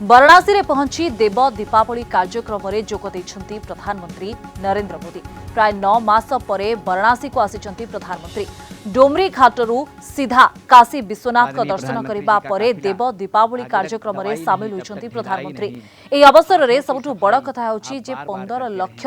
वाराणसी में पहुंची देव दीपावली कार्यक्रम में जोग देइछंती प्रधानमंत्री नरेंद्र मोदी। प्राय 9 मास परे वाराणसी को आसिछंती प्रधानमंत्री। डोमरी घाटरू सीधा काशी विश्वनाथ का दर्शन करने पर देव दीपावली कार्यक्रम में सामिल होइछंती प्रधानमंत्री। एही अवसर में सबुठु बड़ कथा होछि जे 15 लाख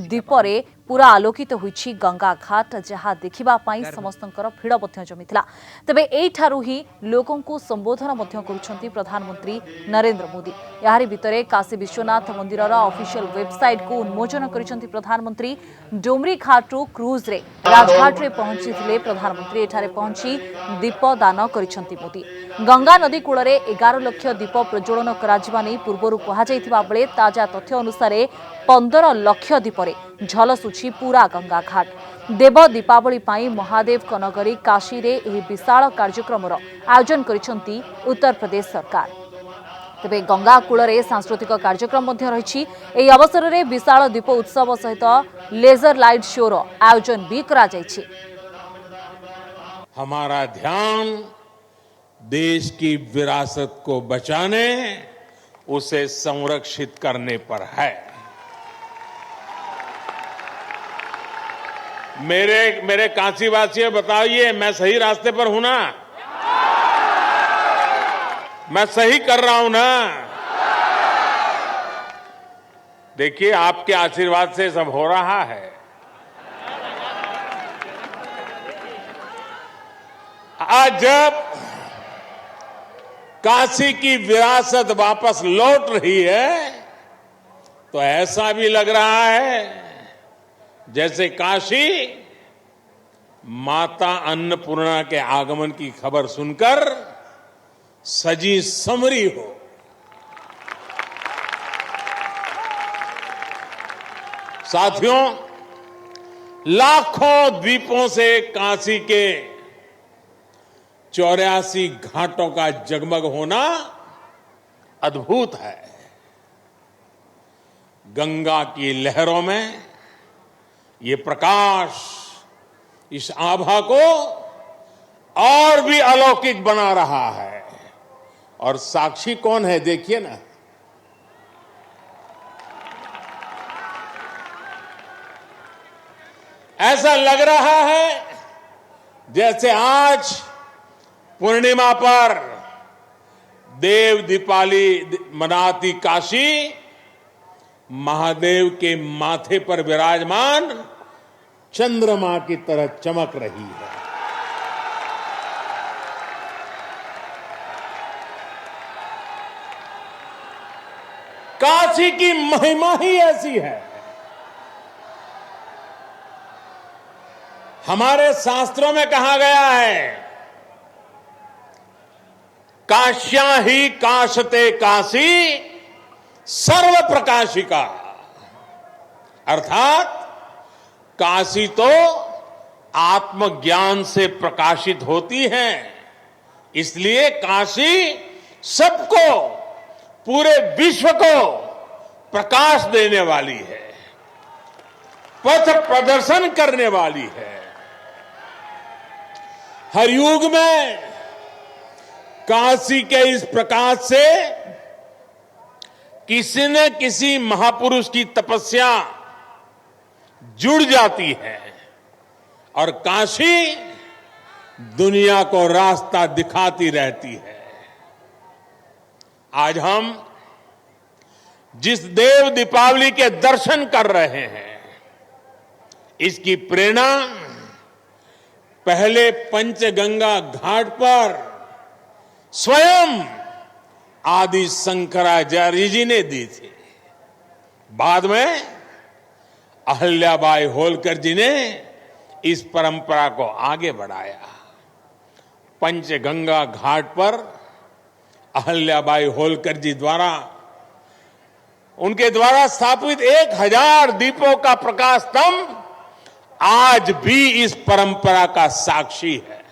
दीपरे पूरा आलोकित होइछि गंगा घाट, जहाँ देखिबा पाई समस्तंकर भीड़ मध्य जमिथिला। तबे एठारु ही लोकों को संबोधन मध्य करुछंती प्रधानमंत्री नरेंद्र मोदी। यारि भितरे काशी विश्वनाथ मंदिर ऑफिशियल वेबसाइट को उन्मोचन करिछंती प्रधानमंत्री। डोमरी घाटू क्रूज रे राजघाट रे पहुंचीथिले प्रधानमंत्री। एठारे पहुंची दीप दान करिछंती मोदी। गंगा नदी कूल रे 11 लाख दीप प्रज्वलन कराजिबा नै पूर्वरु कहा जायथिबा बेले ताजा तथ्य अनुसार 15 लाख दीपरे झलसुछि पूरा गंगा घाट। देव दीपावली पाई महादेव कनगरी काशी रे एही विशाल कार्यक्रम आयोजन करिछंती उत्तर प्रदेश सरकार। तेबे गंगा कूल रे सांस्कृतिक कार्यक्रम मध्य रहिछि। एही अवसर रे विशाल दीप उत्सव सहित लेजर लाइट शो रो आयोजन भी करा जायछि। हमारा ध्यान देश की विरासत को बचाने, उसे संरक्षित करने पर है। मेरे काशीवासियों, बताइए मैं सही रास्ते पर हूं ना? मैं सही कर रहा हूं ना? देखिए, आपके आशीर्वाद से सब हो रहा है। आज जब काशी की विरासत वापस लौट रही है, तो ऐसा भी लग रहा है जैसे काशी माता अन्नपूर्णा के आगमन की खबर सुनकर सजी संवरी हो। साथियों, लाखों द्वीपों से काशी के 84 घाटों का जगमग होना अद्भुत है। गंगा की लहरों में ये प्रकाश इस आभा को और भी अलौकिक बना रहा है। और साक्षी कौन है, देखिए ना। ऐसा लग रहा है जैसे आज पूर्णिमा पर देव दीपावली मनाती काशी महादेव के माथे पर विराजमान चंद्रमा की तरह चमक रही है। काशी की महिमा ही ऐसी है। हमारे शास्त्रों में कहा गया है, काश्या ही काशते काशी सर्व प्रकाशिका। अर्थात काशी तो आत्मज्ञान से प्रकाशित होती है, इसलिए काशी सबको, पूरे विश्व को प्रकाश देने वाली है, पथ प्रदर्शन करने वाली है। हर युग में काशी के इस प्रकाश से किसी न किसी महापुरुष की तपस्या जुड़ जाती है और काशी दुनिया को रास्ता दिखाती रहती है। आज हम जिस देव दीपावली के दर्शन कर रहे हैं, इसकी प्रेरणा पहले पंचगंगा घाट पर स्वयं आदि शंकराचार्य जी ने दी थी। बाद में अहल्याबाई होलकर जी ने इस परंपरा को आगे बढ़ाया। पंचगंगा घाट पर अहल्याबाई होलकर जी द्वारा, उनके द्वारा स्थापित 1000 दीपों का प्रकाश स्तंभ आज भी इस परंपरा का साक्षी है।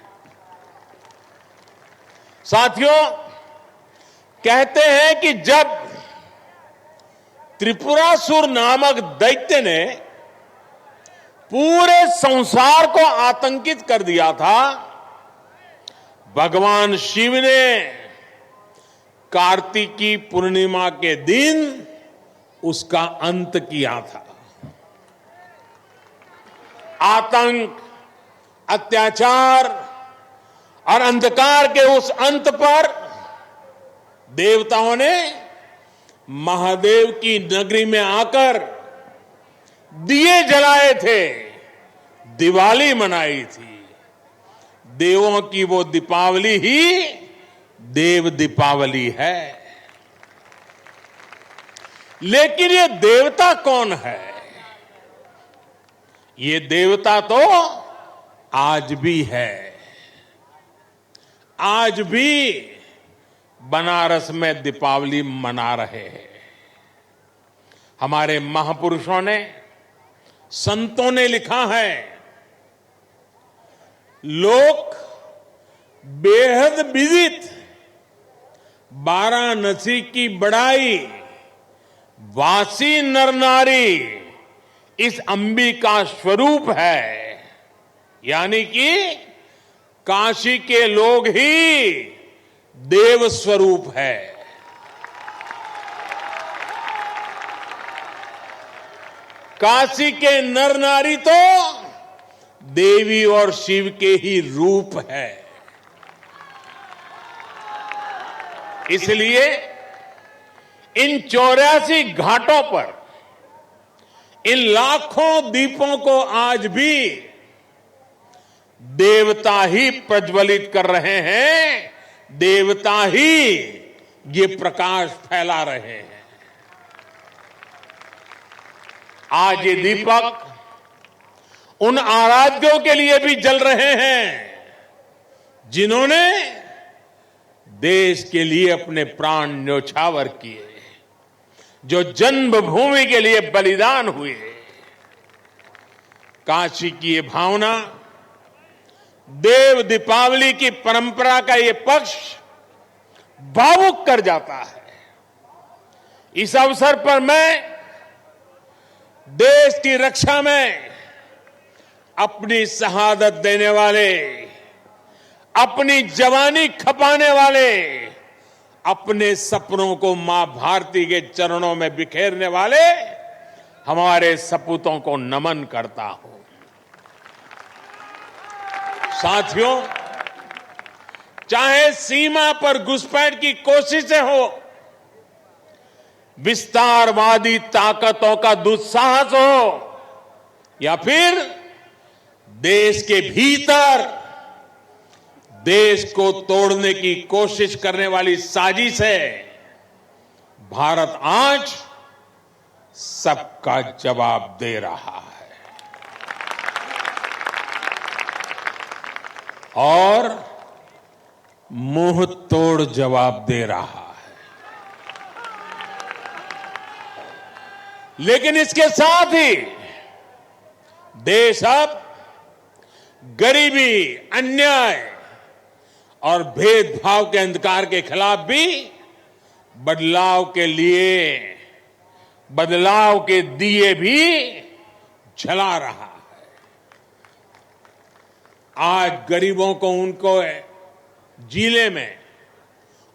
साथियों, कहते हैं कि जब त्रिपुरासुर नामक दैत्य ने पूरे संसार को आतंकित कर दिया था, भगवान शिव ने कार्तिकी पूर्णिमा के दिन उसका अंत किया था। आतंक, अत्याचार और अंधकार के उस अंत पर देवताओं ने महादेव की नगरी में आकर दिए जलाए थे, दिवाली मनाई थी। देवों की वो दीपावली ही देव दीपावली है। लेकिन ये देवता कौन है? ये देवता तो आज भी है। आज भी बनारस में दीपावली मना रहे हैं। हमारे महापुरुषों ने, संतों ने लिखा है, लोक बेहद विदित वाराणसी की बड़ाई, वासी नर नारी इस अंबिका स्वरूप है। यानी कि काशी के लोग ही देव स्वरूप है। काशी के नर नारी तो देवी और शिव के ही रूप है। इसलिए इन 84 घाटों पर इन लाखों दीपों को आज भी देवता ही प्रज्वलित कर रहे हैं, देवता ही ये प्रकाश फैला रहे हैं। आज ये दीपक उन आराध्यों के लिए भी जल रहे हैं जिन्होंने देश के लिए अपने प्राण न्योछावर किए, जो जन्मभूमि के लिए बलिदान हुए। काशी की ये भावना, देव दीपावली की परंपरा का ये पक्ष भावुक कर जाता है। इस अवसर पर मैं देश की रक्षा में अपनी शहादत देने वाले, अपनी जवानी खपाने वाले, अपने सपनों को मां भारती के चरणों में बिखेरने वाले हमारे सपूतों को नमन करता हूं। साथियों, चाहे सीमा पर घुसपैठ की कोशिशें हो, विस्तारवादी ताकतों का दुस्साहस हो, या फिर देश के भीतर देश को तोड़ने की कोशिश करने वाली साजिश है, भारत आज सबका जवाब दे रहा है। और मुंह तोड़ जवाब दे रहा है। लेकिन इसके साथ ही देश अब गरीबी, अन्याय और भेदभाव के अंधकार के खिलाफ भी बदलाव के लिए बदलाव के दिए भी जला रहा है। आज गरीबों को उनको जिले में,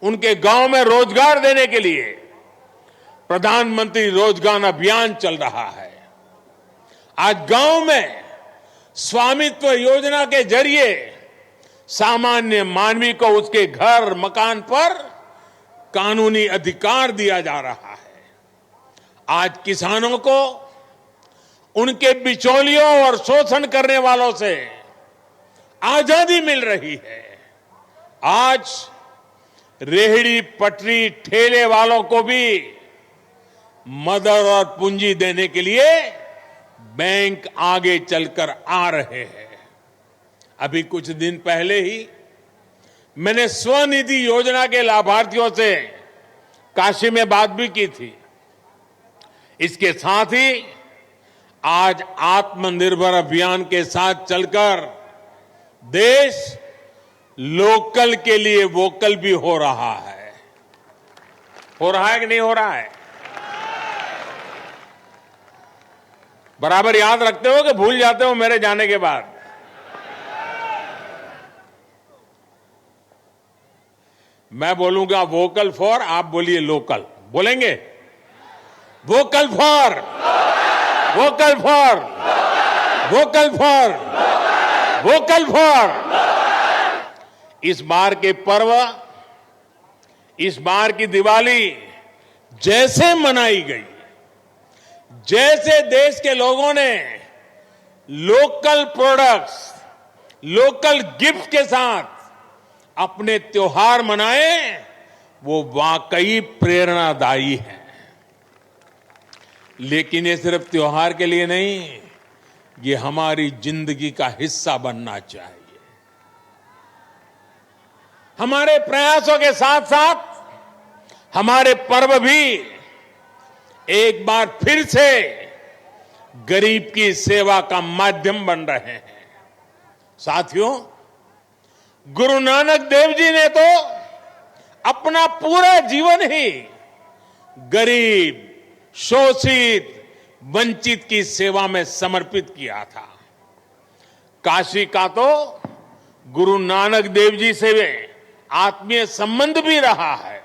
उनके गांव में रोजगार देने के लिए प्रधानमंत्री रोजगार अभियान चल रहा है। आज गांव में स्वामित्व योजना के जरिए सामान्य मानवी को उसके घर, मकान पर कानूनी अधिकार दिया जा रहा है। आज किसानों को उनके बिचौलियों और शोषण करने वालों से आजादी मिल रही है। आज रेहड़ी पटरी ठेले वालों को भी मदद और पूंजी देने के लिए बैंक आगे चलकर आ रहे हैं। अभी कुछ दिन पहले ही मैंने स्वनिधि योजना के लाभार्थियों से काशी में बात भी की थी। इसके साथ ही आज आत्मनिर्भर अभियान के साथ चलकर देश लोकल के लिए वोकल भी हो रहा है। हो रहा है कि नहीं हो रहा है? बराबर याद रखते हो कि भूल जाते हो मेरे जाने के बाद? मैं बोलूंगा वोकल फॉर, आप बोलिए लोकल। बोलेंगे vocal for, vocal for, vocal for, vocal for. इस बार के पर्व, इस बार की दिवाली जैसे मनाई गई, जैसे देश के लोगों ने लोकल प्रोडक्ट्स, लोकल गिफ्ट के साथ अपने त्योहार मनाए, वो वाकई प्रेरणादायी है। लेकिन ये सिर्फ त्योहार के लिए नहीं, ये हमारी जिंदगी का हिस्सा बनना चाहिए। हमारे प्रयासों के साथ साथ हमारे पर्व भी एक बार फिर से गरीब की सेवा का माध्यम बन रहे हैं। साथियों, गुरु नानक देव जी ने तो अपना पूरा जीवन ही गरीब, शोषित, वंचित की सेवा में समर्पित किया था। काशी का तो गुरु नानक देव जी से आत्मीय संबंध भी रहा है।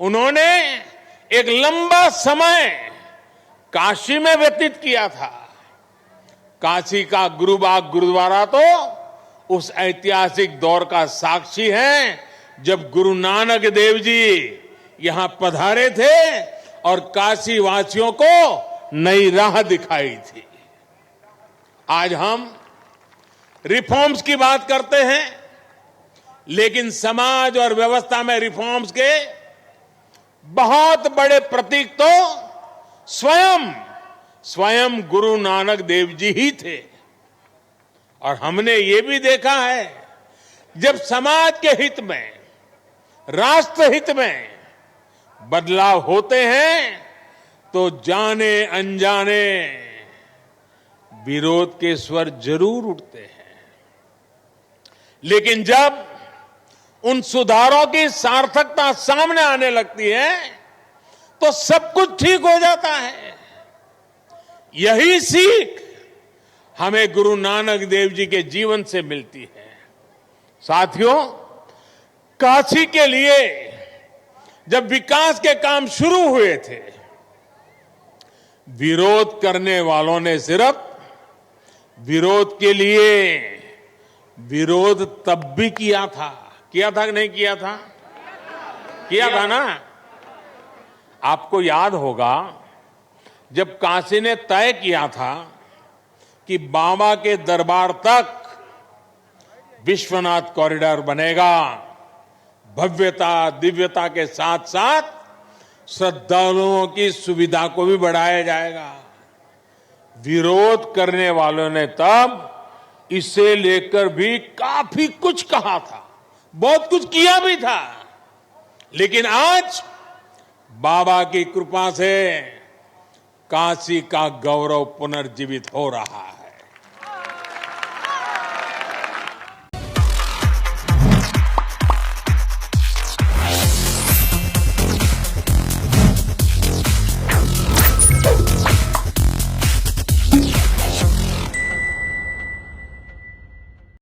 उन्होंने एक लंबा समय काशी में व्यतीत किया था। काशी का गुरुबाग गुरुद्वारा तो उस ऐतिहासिक दौर का साक्षी है जब गुरु नानक देव जी यहां पधारे थे और काशी वासियों को नई राह दिखाई थी। आज हम रिफॉर्म्स की बात करते हैं, लेकिन समाज और व्यवस्था में रिफॉर्म्स के बहुत बड़े प्रतीक तो स्वयं गुरु नानक देव जी ही थे। और हमने ये भी देखा है, जब समाज के हित में, राष्ट्र हित में बदलाव होते हैं तो जाने अनजाने विरोध के स्वर जरूर उठते हैं। लेकिन जब उन सुधारों की सार्थकता सामने आने लगती है तो सब कुछ ठीक हो जाता है। यही सीख हमें गुरु नानक देव जी के जीवन से मिलती है। साथियों, काशी के लिए जब विकास के काम शुरू हुए थे, विरोध करने वालों ने सिर्फ विरोध के लिए विरोध तब भी किया था कि नहीं किया था? किया था ना। आपको याद होगा जब काशी ने तय किया था कि बाबा के दरबार तक विश्वनाथ कॉरिडोर बनेगा, भव्यता दिव्यता के साथ साथ श्रद्धालुओं की सुविधा को भी बढ़ाया जाएगा। विरोध करने वालों ने तब इसे लेकर भी काफी कुछ कहा था, बहुत कुछ किया भी था। लेकिन आज बाबा की कृपा से काशी का गौरव पुनर्जीवित हो रहा है।